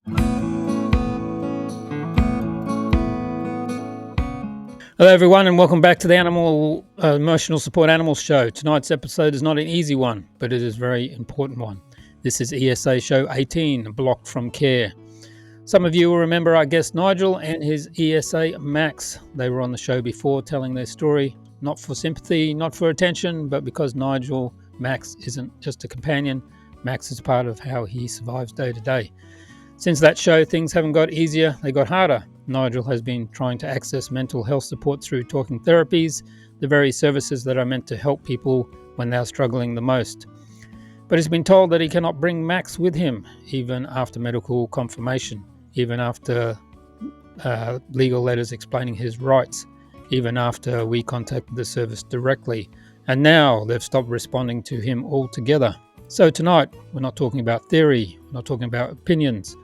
Hello everyone and welcome back to the Emotional Support Animals show. Tonight's episode is not an easy one, but it is a very important one. This is ESA show 18, Blocked from Care. Some of you will remember our guest Nigel and his ESA Max. They were on the show before telling their story, not for sympathy, not for attention, but because Max isn't just a companion. Max is part of how he survives day to day. Since that show, things haven't got easier, they got harder. Nigel has been trying to access mental health support through Talking Therapies, the very services that are meant to help people when they are struggling the most. But he's been told that he cannot bring Max with him, even after medical confirmation, even after legal letters explaining his rights, even after we contacted the service directly. And now they've stopped responding to him altogether. So tonight, we're not talking about theory, we're not talking about opinions.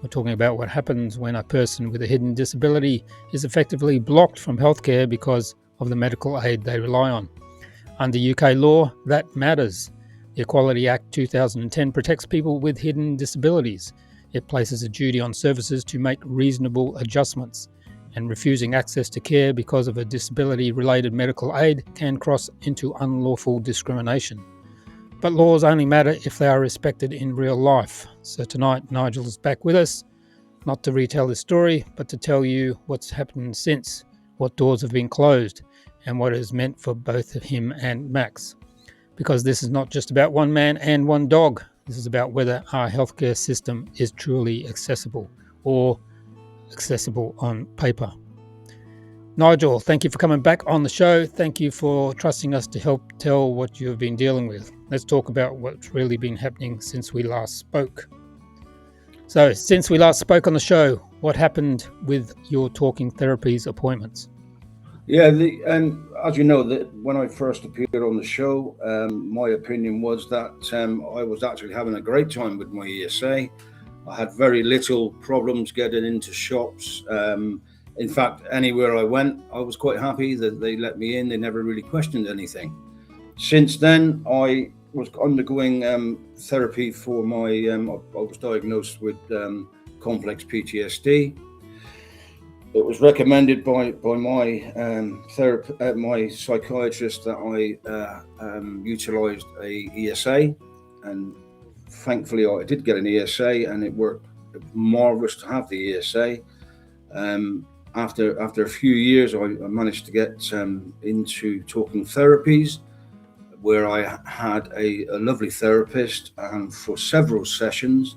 We're talking about what happens when a person with a hidden disability is effectively blocked from healthcare because of the medical aid they rely on. Under UK law, that matters. The Equality Act 2010 protects people with hidden disabilities. It places a duty on services to make reasonable adjustments, and refusing access to care because of a disability-related medical aid can cross into unlawful discrimination. But laws only matter if they are respected in real life. So tonight, Nigel is back with us, not to retell his story, but to tell you what's happened since, what doors have been closed, and what it has meant for both him and Max. Because this is not just about one man and one dog. This is about whether our healthcare system is truly accessible, or accessible on paper. Nigel, thank you for coming back on the show. Thank you for trusting us to help tell what you've been dealing with. Let's talk about what's really been happening since we last spoke. So, since we last spoke on the show, what happened with your Talking Therapies appointments? Yeah, and as you know, that when I first appeared on the show, my opinion was that I was actually having a great time with my ESA. I had very little problems getting into shops. In fact, anywhere I went, I was quite happy that they let me in. They never really questioned anything. Since then, I was undergoing therapy for my, I was diagnosed with complex PTSD. It was recommended by my my psychiatrist that I utilised a ESA, and thankfully I did get an ESA, and it worked. It was marvellous to have the ESA. After a few years, I managed to get into Talking Therapies, where I had a lovely therapist, and for several sessions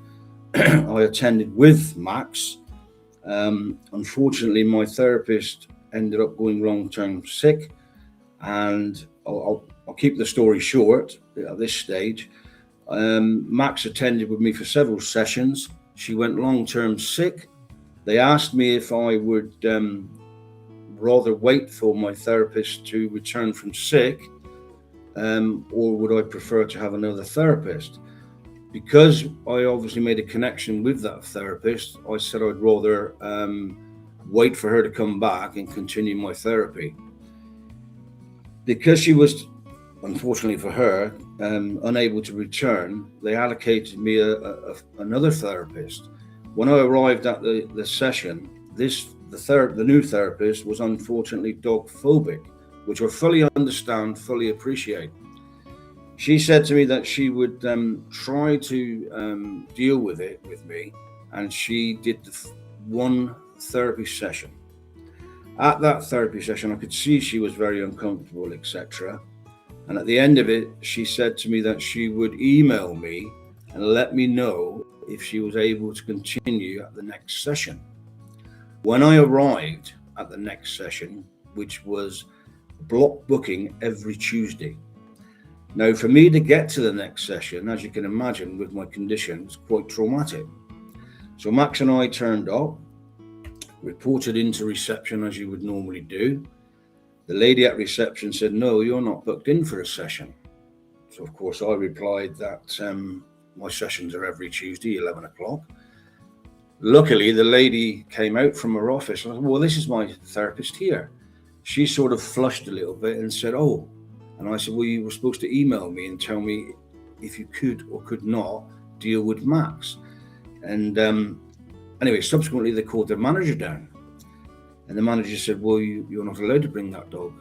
I attended with Max. Unfortunately, my therapist ended up going long-term sick, and I'll keep the story short at this stage. Max attended with me for several sessions. She went long-term sick. They asked me if I would rather wait for my therapist to return from sick, or would I prefer to have another therapist? Because I obviously made a connection with that therapist, I said I'd rather wait for her to come back and continue my therapy. Because she was, unfortunately for her, unable to return, they allocated me another therapist. When I arrived at the session, the new therapist was unfortunately dog phobic, which I fully understand, fully appreciate. She said to me that she would try to deal with it with me, and she did one therapy session. At that therapy session, I could see she was very uncomfortable, etc. And at the end of it, she said to me that she would email me and let me know if she was able to continue at the next session. When I arrived at the next session, which was block booking every Tuesday. Now, for me to get to the next session, as you can imagine, with my condition, was quite traumatic. So Max and I turned up, reported into reception as you would normally do. The lady at reception said, "No, you're not booked in for a session." So of course I replied that my sessions are every Tuesday, 11 o'clock. Luckily, the lady came out from her office. And I said, "Well, this is my therapist here." She sort of flushed a little bit and said, "Oh." And I said, "Well, you were supposed to email me and tell me if you could or could not deal with Max." And Anyway, subsequently they called the manager down, and the manager said, well, you're not allowed to bring that dog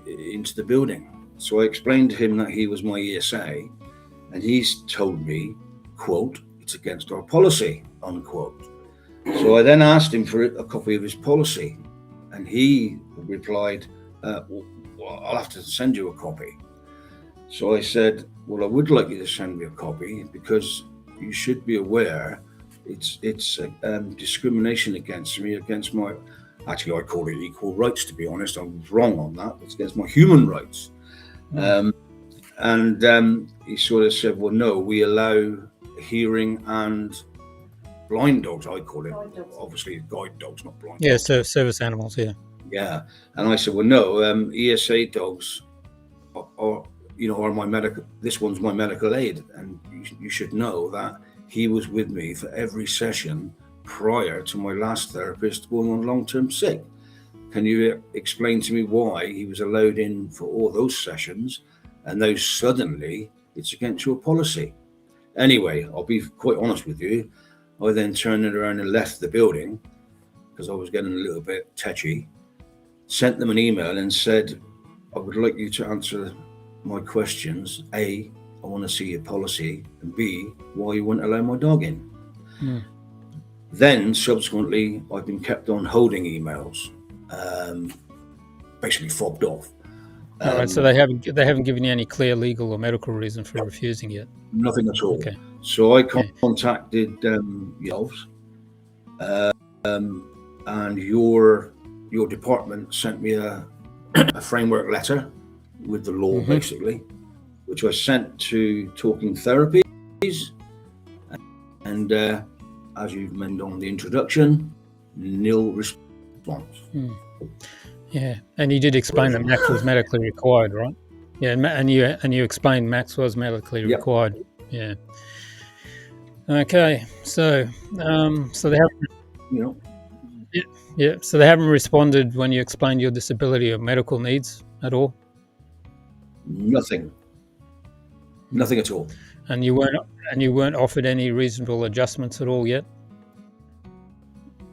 into the building. So I explained to him that he was my ESA, and he's told me, quote, it's against our policy, unquote. So I then asked him for a copy of his policy, and he replied, well, I'll have to send you a copy. So I said, well, I would like you to send me a copy, because you should be aware it's discrimination against me, against my, actually I call it equal rights, to be honest. I was wrong on that. It's against my human rights. And he sort of said, well, no, we allow hearing and blind dogs, I call it. Obviously, guide dogs, not blind dogs. So service animals, yeah. Yeah. And I said, well, no, ESA dogs are my medical, this one's my medical aid. And you should know that he was with me for every session prior to my last therapist going on long-term sick. Can you explain to me why he was allowed in for all those sessions, and now suddenly it's against your policy? Anyway, I'll be quite honest with you. I then turned it around and left the building because I was getting a little bit tetchy. Sent them an email and said, I would like you to answer my questions. A, I want to see your policy, and B, why you wouldn't allow my dog in. Then subsequently, I've been kept on holding emails, basically fobbed off. All right, so they haven't given you any clear legal or medical reason for refusing yet? Nothing at all. Okay. So I contacted yourselves, and your department sent me a framework letter with the law, basically, which I sent to Talking Therapies, and as you've mentioned on the introduction, nil response. Yeah, and you did explain that Max was medically required, right? Yeah, and you explained Max was medically required. Yeah. Okay, so they haven't, so they haven't responded when you explained your disability or medical needs at all. Nothing at all. And you weren't offered any reasonable adjustments at all yet.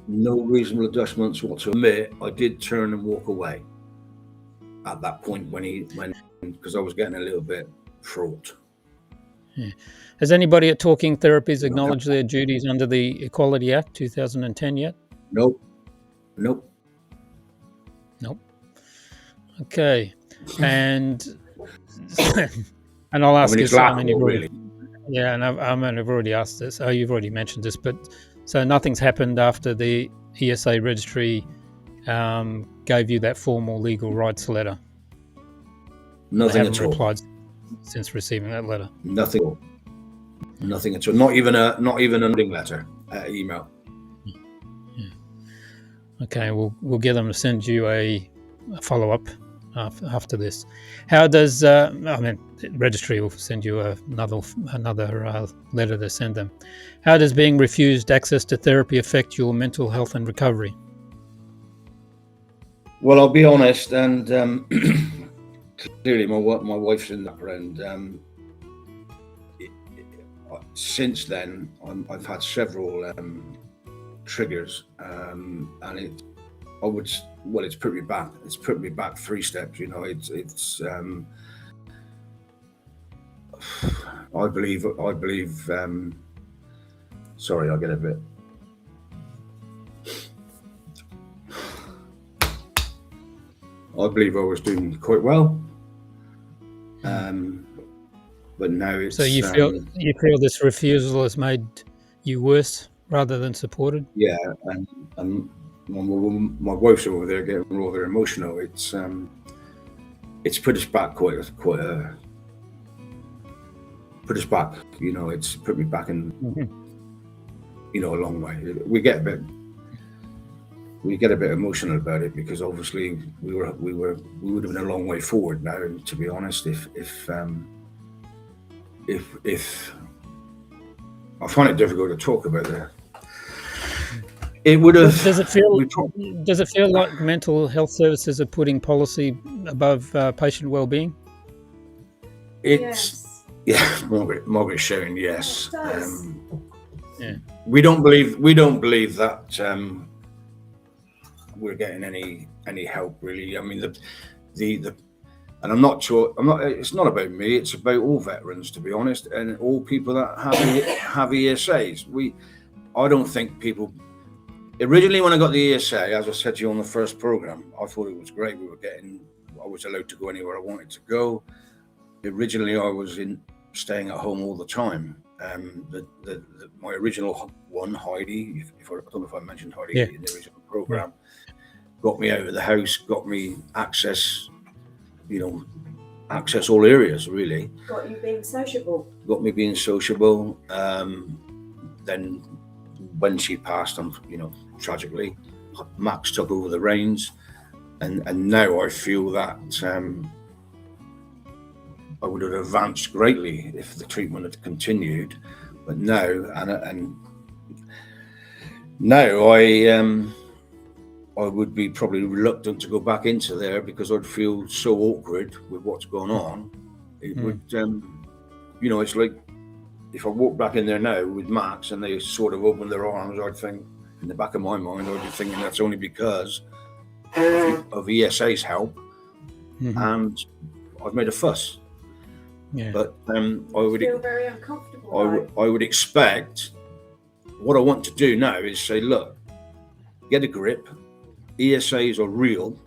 No reasonable adjustments whatsoever. I did turn and walk away at that point because I was getting a little bit fraught. Yeah. Has anybody at Talking Therapies acknowledged their duties under the Equality Act 2010 yet? Nope. Okay, and I'll ask you. Really. Yeah, and I've already asked this. Oh, you've already mentioned this, but so nothing's happened after the ESA registry gave you that formal legal rights letter. Nothing at all. Replied since receiving that letter. Nothing at all. Not even a nothing letter, email. Yeah. Okay, we'll get them to send you a follow-up after this. How does registry will send you another letter to send them. How does being refused access to therapy affect your mental health and recovery? Well, I'll be honest, and clearly my wife's in the background. Since then, I've had several triggers, and it's put me back. It's put me back 3 steps. I believe. Sorry, I get a bit. I believe I was doing quite well, but now it's. So you feel this refusal has made you worse rather than supported? Yeah, and my wife's over there getting rather emotional. It's put us back put us back. It's put me back in a long way. We get a bit emotional about it because obviously we would have been a long way forward now. To be honest, if I find it difficult to talk about that. It would have. Does it feel like mental health services are putting policy above patient well-being? Yes. Yeah, Margaret's showing yes. Yeah. We don't believe that we're getting any help, really. I mean, the and I'm not sure. It's not about me. It's about all veterans, to be honest, and all people that have ESAs. I don't think people. Originally, when I got the ESA, as I said to you on the first program, I thought it was great. I was allowed to go anywhere I wanted to go. Originally, I was staying at home all the time. My original one, Heidi, I don't know if I mentioned Heidi in the original program, got me out of the house, got me access all areas, really. Got you being sociable. Got me being sociable. Then when she passed, tragically, Max took over the reins, and now I feel that I would have advanced greatly if the treatment had continued. But now, and now I would be probably reluctant to go back into there because I'd feel so awkward with what's going on. It would, it's like if I walk back in there now with Max and they sort of open their arms, I'd think, in the back of my mind, I'd be thinking that's only because of ESA's help, and I've made a fuss. Yeah. But I would feel very uncomfortable. I would expect, what I want to do now is say, look, get a grip. ESAs are real.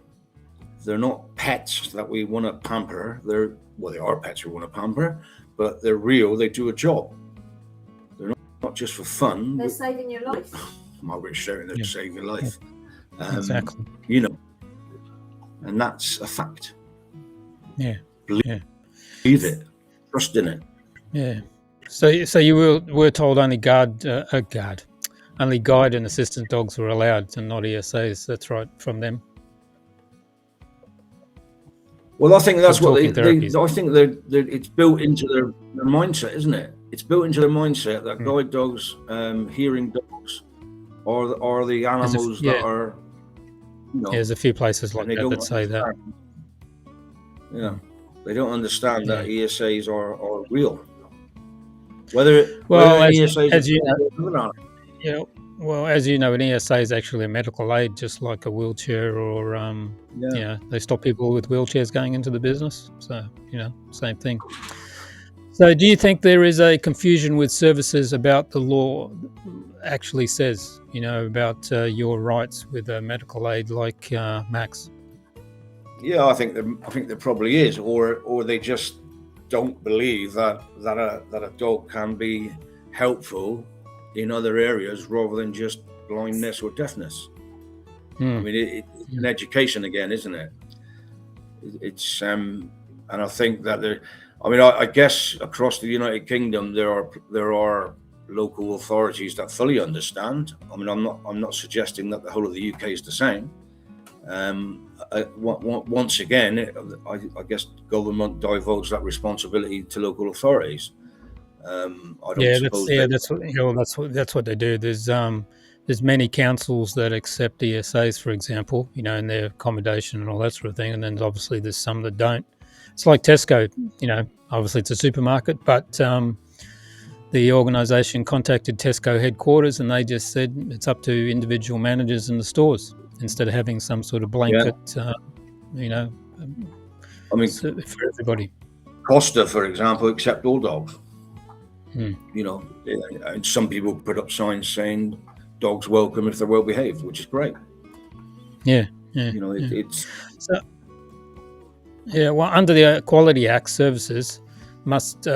They're not pets that we want to pamper. They are pets we want to pamper, but they're real. They do a job. They're not just for fun. They're saving your life. Margaret's showing they're saving your life. Exactly. And that's a fact. Yeah. Believe it. Trust in it. Yeah. So you were told only guide and assistant dogs were allowed, and not ESAs. That's right, from them. Well, I think that's what I think it's built into their mindset, isn't it? It's built into their mindset that guide dogs, hearing dogs, are the animals that are. There's a few places like that say that. Yeah, they don't understand that ESAs are real. As you know, an ESA is actually a medical aid, just like a wheelchair, or they stop people with wheelchairs going into the business. So same thing. So, do you think there is a confusion with services about the law actually says, about your rights with a medical aid like Max? Yeah, I think there probably is, or they just don't believe that a dog can be helpful in other areas rather than just blindness or deafness. I mean, it's an education again, isn't it? It's and I think that I guess across the United Kingdom there are local authorities that fully understand. I mean, I'm not suggesting that the whole of the UK is the same. Once again, I guess government divulges that responsibility to local authorities. That's what they do. There's many councils that accept ESAs, for example, in their accommodation and all that sort of thing, and then obviously there's some that don't. It's like Tesco, obviously it's a supermarket, but the organisation contacted Tesco headquarters and they just said it's up to individual managers in the stores instead of having some sort of blanket, for everybody. Costa, for example, accept all dogs. And some people put up signs saying dogs welcome if they're well behaved, which is great. It's well, under the Equality Act, services must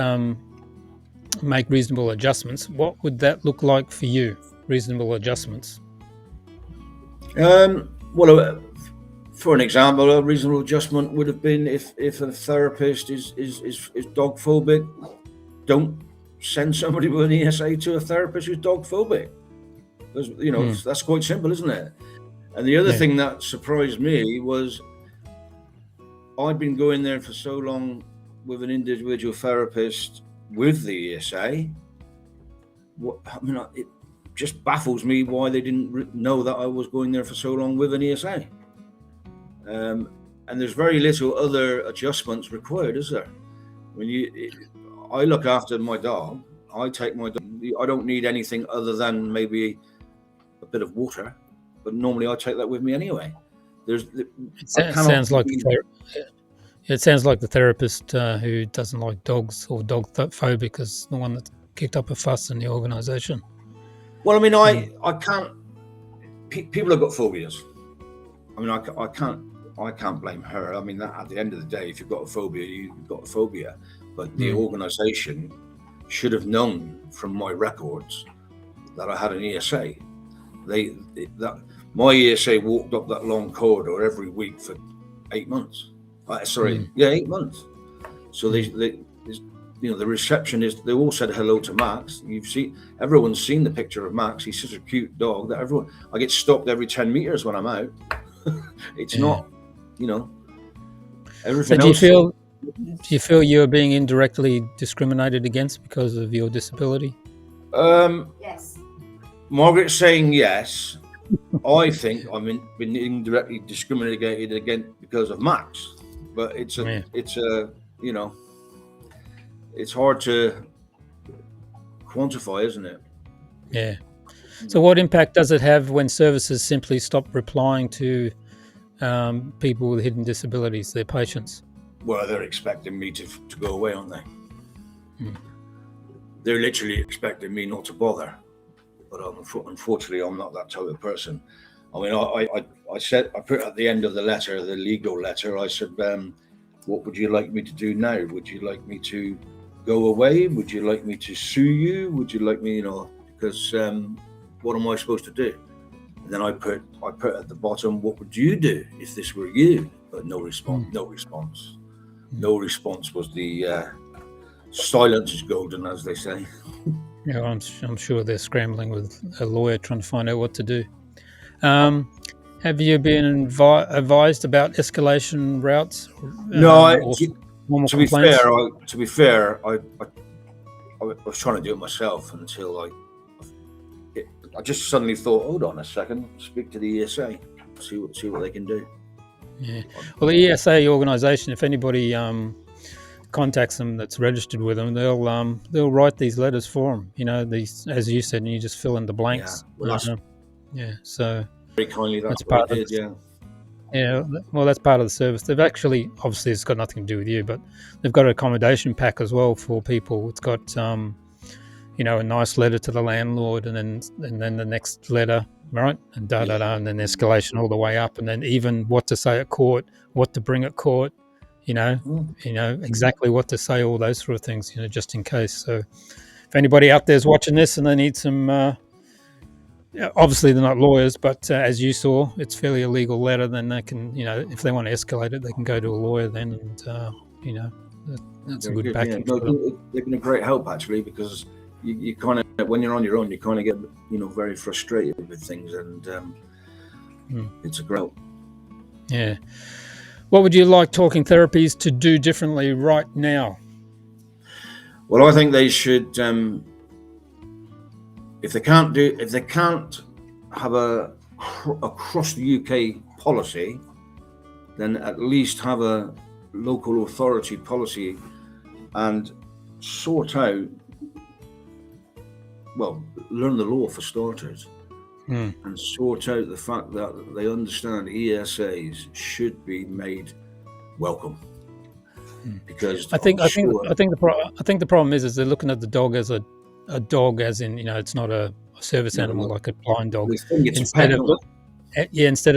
make reasonable adjustments. What would that look like for you? Reasonable adjustments. For an example, a reasonable adjustment would have been if a therapist is dog phobic, don't send somebody with an ESA to a therapist who's dog phobic. Because, that's quite simple, isn't it? And the other thing that surprised me was I'd been going there for so long with an individual therapist with the ESA. It just baffles me why they didn't know that I was going there for so long with an ESA. And there's very little other adjustments required, is there? I look after my dog. I I don't need anything other than maybe a bit of water, but normally I take that with me anyway. It sounds like the therapist who doesn't like dogs or dog phobic is the one that kicked up a fuss in the organisation. Well, I mean, I can't. People have got phobias. I mean, I can't blame her. I mean, that at the end of the day, if you've got a phobia, you've got a phobia. But the organisation should have known from my records that I had an ESA. My ESA walked up that long corridor every week for 8 months. 8 months. So the receptionist, they all said hello to Max. Everyone's seen the picture of Max. He's such a cute dog that I get stopped every 10 meters when I'm out. It's not, everything else. Do you feel you're being indirectly discriminated against because of your disability? Yes. Margaret's saying yes. I think I've been indirectly discriminated against because of Max, but it's hard to quantify, isn't it? Yeah. So what impact does it have when services simply stop replying to people with hidden disabilities, their patients? Well, they're expecting me to go away, aren't they? They're literally expecting me not to bother. But unfortunately, I'm not that type of person. I mean, I put at the end of the letter, the legal letter, I said, what would you like me to do now? Would you like me to go away? Would you like me to sue you? Would you like me, because what am I supposed to do? And then I put at the bottom, what would you do if this were you? But no response. No response. No response was the silence is golden, as they say. Yeah, I'm sure they're scrambling with a lawyer trying to find out what to do. Have you been advised about escalation routes? No, to be fair, I was trying to do it myself until I just suddenly thought, hold on a second, speak to the ESA, see what they can do. Yeah. Well, the ESA organisation, if anybody contacts them that's registered with them, they'll write these letters for them. These, as you said, and you just fill in the blanks. So very kindly, that's what I did. Yeah. Well, that's part of the service. They've actually, obviously, it's got nothing to do with you, but they've got an accommodation pack as well for people. It's got a nice letter to the landlord, and then the next letter, right, and and then escalation all the way up, and then even what to say at court, what to bring at court. Exactly what to say, all those sort of things, just in case. So if anybody out there's watching this and they need some, obviously they're not lawyers, but as you saw, it's fairly a legal letter, then they can, if they want to escalate it, they can go to a lawyer then, and, that's a good backing. Yeah. No, they've been a great help, actually, because you kind of, when you're on your own, you kind of get, very frustrated with things, and it's a great help. Yeah. What would you like Talking Therapies to do differently right now? Well, I think they should, if they can't have a across the UK policy, then at least have a local authority policy and sort out, learn the law for starters. And sort out the fact that they understand ESAs should be made welcome. Because I think the problem is they're looking at the dog as a dog, as in it's not a service animal like a blind dog. Instead of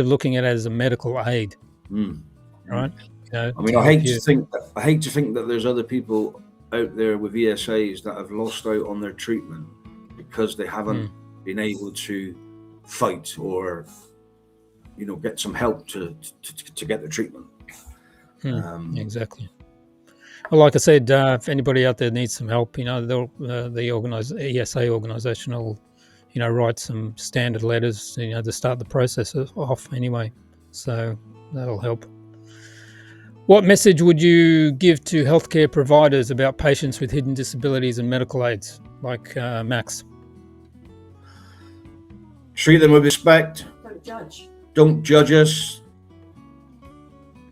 looking at it as a medical aid, right? I mean, I hate to think that there's other people out there with ESAs that have lost out on their treatment because they haven't been able to fight or get some help to get the treatment. Exactly. Well, like I said, if anybody out there needs some help, the ESA organisation will write some standard letters to start the process off anyway, so that'll help. What message would you give to healthcare providers about patients with hidden disabilities and medical aids like Max? Treat them with respect. Don't judge us.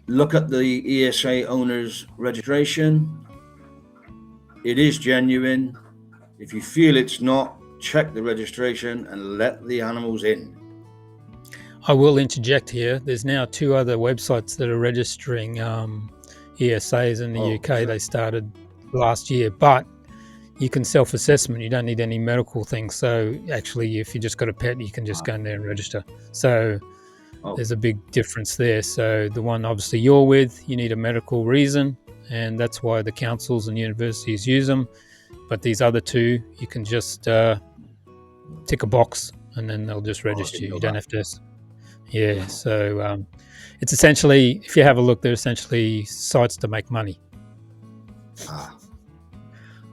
Look at the ESA owner's registration. It is genuine. If you feel it's not, check the registration and let the animals in. I will interject here. There's now 2 other websites that are registering ESAs in the UK. Sure. They started last year, but you can self-assessment. You don't need any medical things. So actually, if you just got a pet, you can just go in there and register. So there's a big difference there. So the one obviously you're with, you need a medical reason, and that's why the councils and universities use them. But these other 2, you can just tick a box and then they'll just register you. You don't have to. Yeah. So it's essentially, if you have a look, they're essentially sites to make money.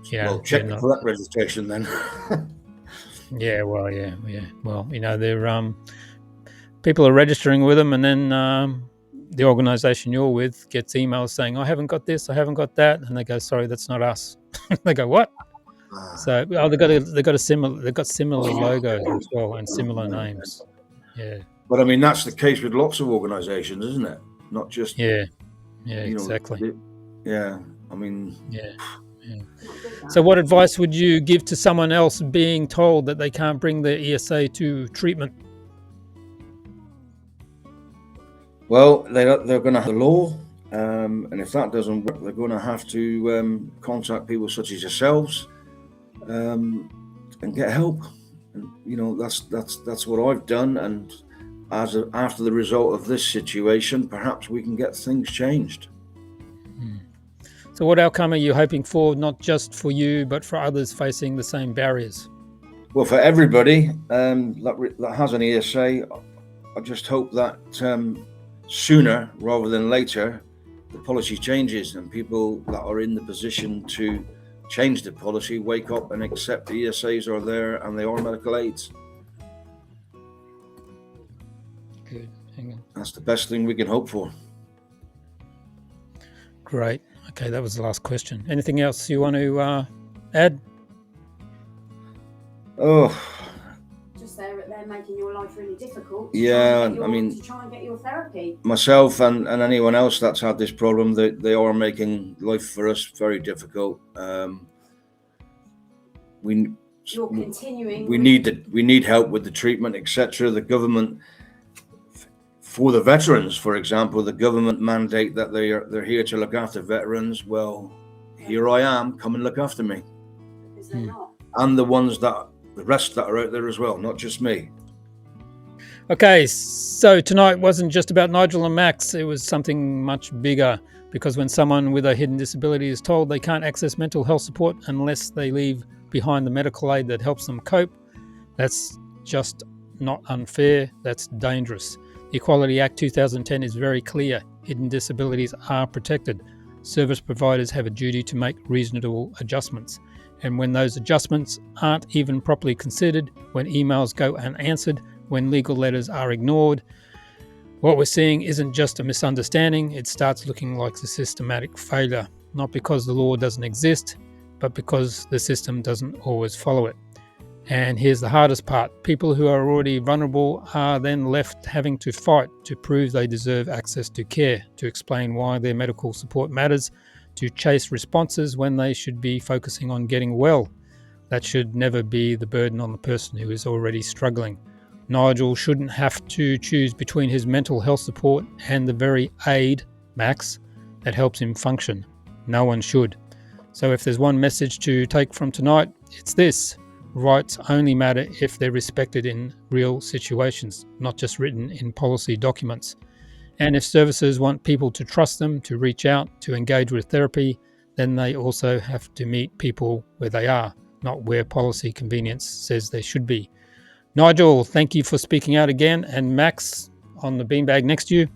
Yeah. Well, check the correct registration then. Yeah. Well, they're people are registering with them, and then the organisation you're with gets emails saying, "I haven't got this, I haven't got that," and they go, "Sorry, that's not us." They go, "What?" So they've got similar logos as well and similar names. Yeah. But I mean, that's the case with lots of organisations, isn't it? Not just exactly. Yeah. I mean. Yeah. So what advice would you give to someone else being told that they can't bring their ESA to treatment? Well, they're going to have the law, and if that doesn't work, they're going to have to contact people such as yourselves and get help. And that's what I've done. And after the result of this situation, perhaps we can get things changed. So what outcome are you hoping for, not just for you, but for others facing the same barriers? Well, for everybody that has an ESA, I just hope that sooner rather than later, the policy changes and people that are in the position to change the policy wake up and accept the ESAs are there and they are medical aids. Good. Hang on. That's the best thing we can hope for. Great. Okay, that was the last question. Anything else you want to add? Just they're making your life really difficult. Yeah, to try and get your therapy. Myself and anyone else that's had this problem, they are making life for us very difficult. You're continuing. We need help with the treatment, etc. The government, for the veterans, for example, the government mandate that they're here to look after veterans. Well, here I am, come and look after me. Because they're not. And the rest that are out there as well, not just me. Okay, so tonight wasn't just about Nigel and Max, it was something much bigger, because when someone with a hidden disability is told they can't access mental health support unless they leave behind the medical aid that helps them cope, that's just not unfair, that's dangerous. The Equality Act 2010 is very clear. Hidden disabilities are protected. Service providers have a duty to make reasonable adjustments. And when those adjustments aren't even properly considered, when emails go unanswered, when legal letters are ignored, what we're seeing isn't just a misunderstanding, it starts looking like a systematic failure. Not because the law doesn't exist, but because the system doesn't always follow it. And here's the hardest part. People who are already vulnerable are then left having to fight to prove they deserve access to care, to explain why their medical support matters, to chase responses when they should be focusing on getting well. That should never be the burden on the person who is already struggling. Nigel shouldn't have to choose between his mental health support and the very aid, Max, that helps him function. No one should. So if there's one message to take from tonight, it's this. Rights only matter if they're respected in real situations, not just written in policy documents. And if services want people to trust them, to reach out, to engage with therapy, then they also have to meet people where they are, not where policy convenience says they should be. Nigel, thank you for speaking out again. And Max, on the beanbag next to you,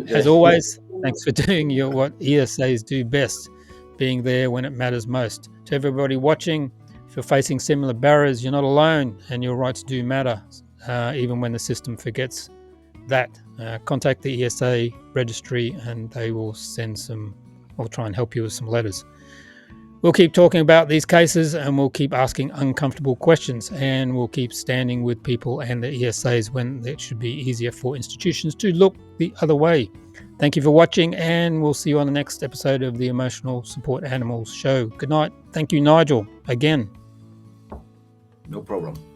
as always, thanks for doing what ESAs do best, being there when it matters most. To everybody watching, if you're facing similar barriers, you're not alone, and your rights do matter, even when the system forgets that. Contact the ESA registry and they will try and help you with some letters. We'll keep talking about these cases and we'll keep asking uncomfortable questions, and we'll keep standing with people and the ESAs when it should be easier for institutions to look the other way. Thank you for watching, and we'll see you on the next episode of the Emotional Support Animals show. Good night. Thank you, Nigel, again. No problem.